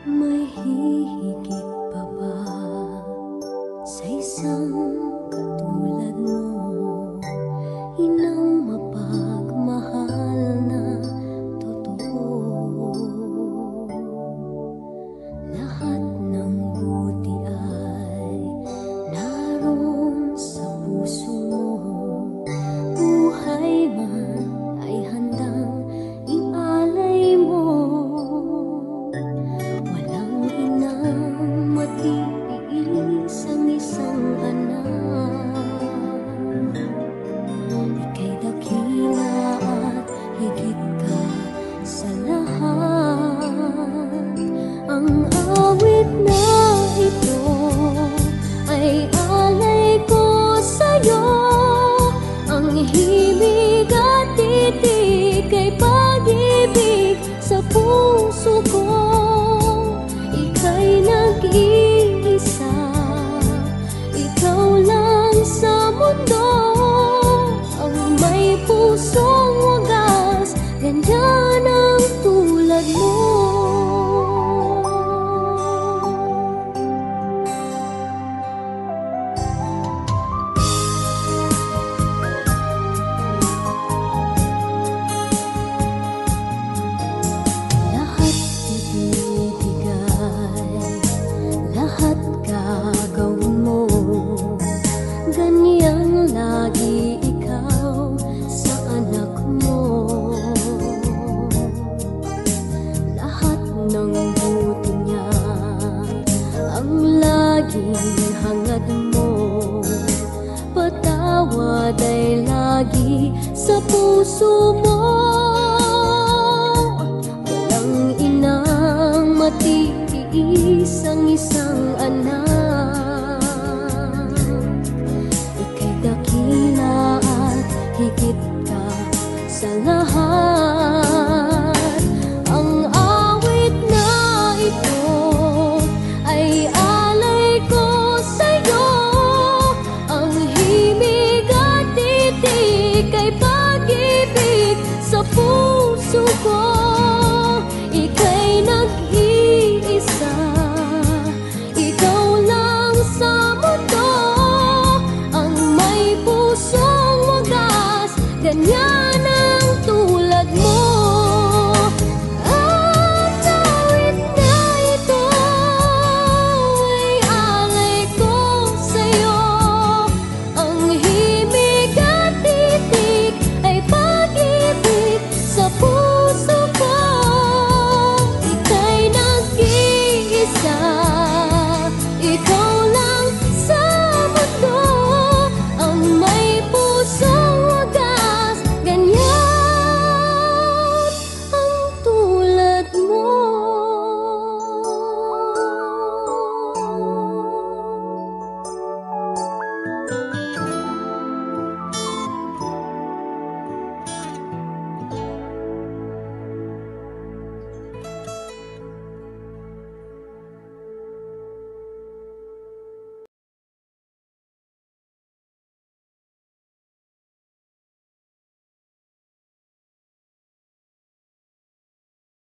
May hihigit pa ba sa isang katulad mo? Inang mapagmahal na totoo. Lahat ng buti ay naroon sa puso mo. Buhay man ay handang ialay mo. Walang inang matiis ang isang anak. Ika'y dakila at higit ka sa lahat. Ang awit na ito ay alay ko sa'yo. Ang himig at titig ay pag-ibig sa puso ko. Ika'y nag-iisa, ikaw lang sa mundo. Ang may pusong wagas, ganyan ang tulad mo. Lahat ibibigay, lahat gagawin mo. Ganyang lagi ikaw sa anak mo. Lahat ng buti niya ang laging hangad mo. Patawad ay lagi sa puso mo.